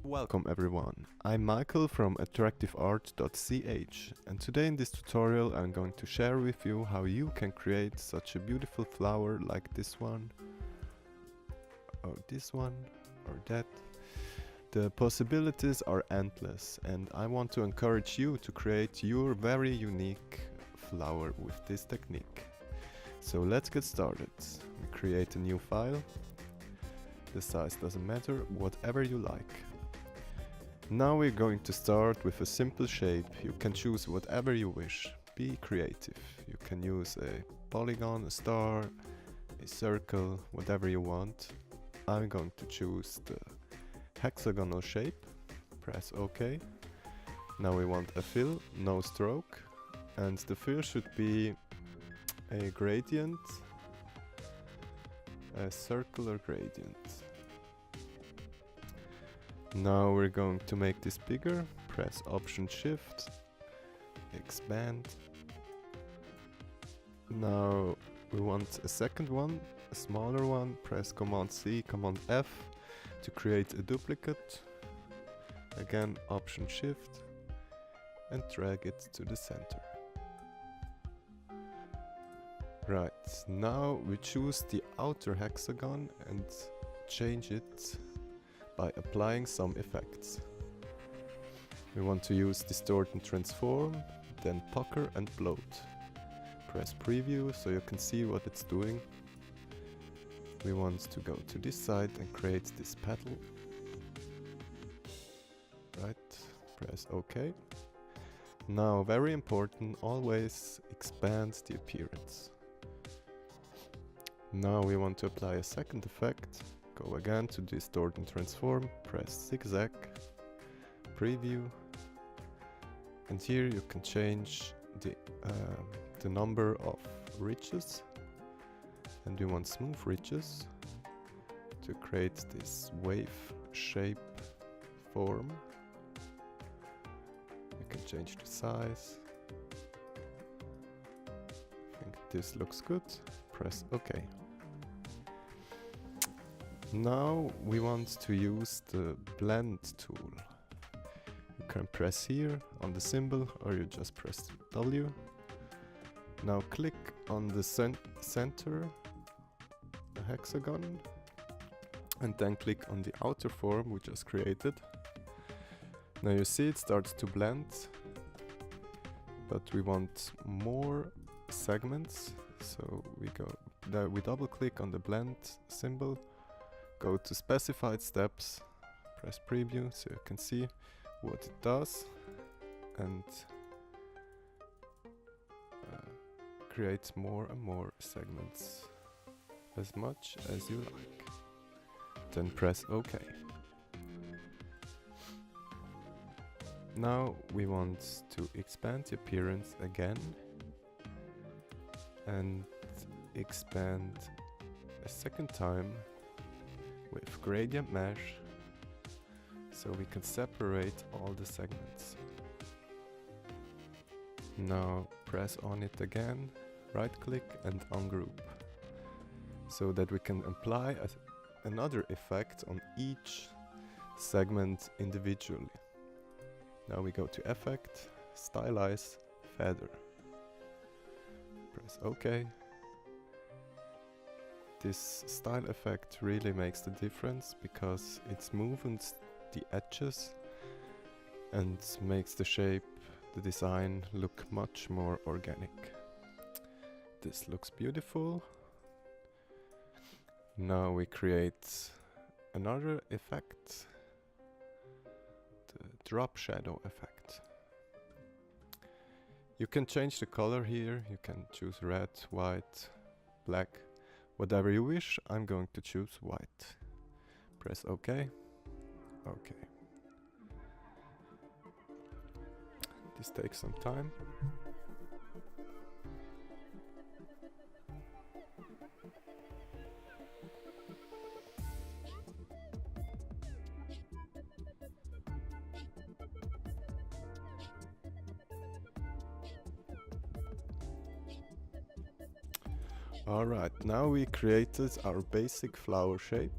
Welcome everyone, I'm Michael from attractiveart.ch, and today in this tutorial I'm going to share with you how you can create such a beautiful flower like this one, or this one, or that. The possibilities are endless, and I want to encourage you to create your very unique flower with this technique. So let's get started. Create a new file. The size doesn't matter, whatever you like. Now we're going to start with a simple shape. You can choose whatever you wish. Be creative. You can use a polygon, a star, a circle, whatever you want. I'm going to choose the hexagonal shape. Press OK. Now we want a fill, no stroke. And the fill should be a gradient, a circular gradient. Now we're going to make this bigger. Press Option Shift, expand. Now we want a second one, a smaller one. Press Command C, Command F to create a duplicate. Again, Option Shift and drag it to the center. Right, now we choose the outer hexagon and change it by applying some effects. We want to use Distort and Transform, then Pucker and Bloat. Press Preview so you can see what it's doing. We want to go to this side and create this petal. Right, press OK. Now, very important, always expand the appearance. Now we want to apply a second effect. Go again to Distort and Transform, press Zigzag, Preview, and here you can change the number of ridges, and we want smooth ridges to create this wave shape form. You can change the size. I think this looks good. Press OK. Now we want to use the blend tool. You can press here on the symbol, or you just press W. Now click on the center, the hexagon, and then click on the outer form we just created. Now you see it starts to blend, but we want more segments, so we double click on the blend symbol. Go to specified steps, press preview so you can see what it does, and create more and more segments, as much as you like. Then press OK. Now we want to expand the appearance again and expand a second time with gradient mesh, so we can separate all the segments. Now press on it again, right click and ungroup, so that we can apply another effect on each segment individually. Now we go to Effect, Stylize, Feather. Press OK. This style effect really makes the difference because it smoothens the edges and makes the shape, the design look much more organic. This looks beautiful. Now we create another effect, the drop shadow effect. You can change the color here, you can choose red, white, black, whatever you wish. I'm going to choose white. Press OK. OK. This takes some time. Alright, now we created our basic flower shape.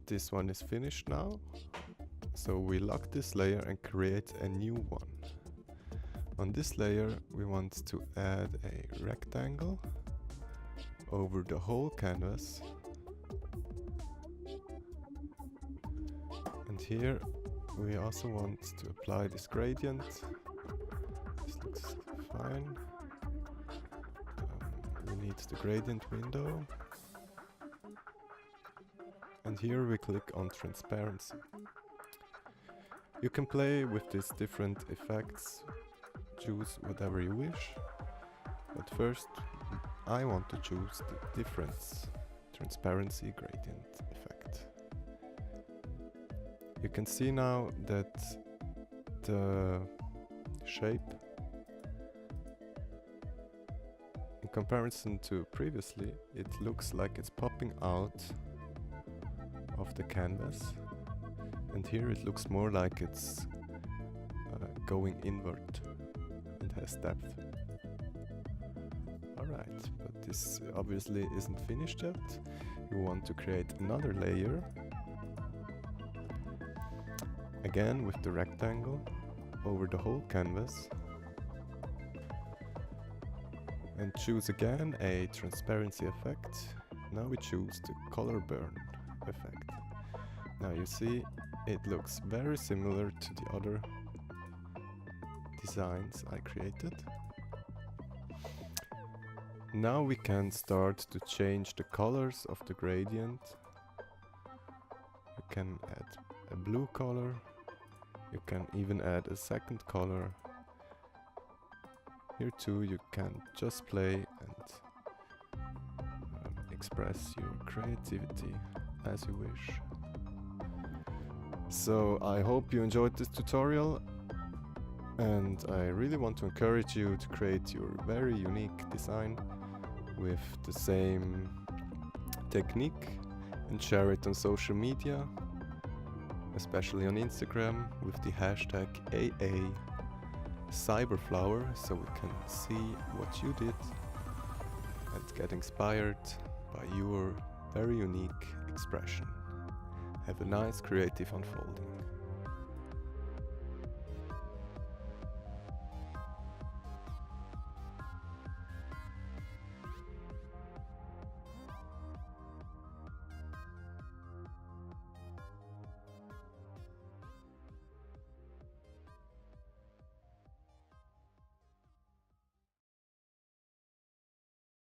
this one is finished now. So we lock this layer and create a new one. On this layer we want to add a rectangle over the whole canvas. And here we also want to apply this gradient. This looks fine. We need the gradient window. And here we click on transparency. You can play with these different effects, choose whatever you wish. But first I want to choose the difference, transparency gradient effect. You can see now that the shape, in comparison to previously, it looks like it's popping out of the canvas, and here it looks more like it's going inward and has depth. Alright, but this obviously isn't finished yet. You want to create another layer, again with the rectangle over the whole canvas, and choose again a transparency effect. Now we choose the color burn effect. Now you see it looks very similar to the other designs I created. Now we can start to change the colors of the gradient. You can add a blue color. You can even add a second color. Here too you can just play and express your creativity as you wish. So I hope you enjoyed this tutorial, and I really want to encourage you to create your very unique design with the same technique and share it on social media, especially on Instagram with the hashtag aacyberflower, so we can see what you did and get inspired by your very unique expression. Have a nice creative unfolding.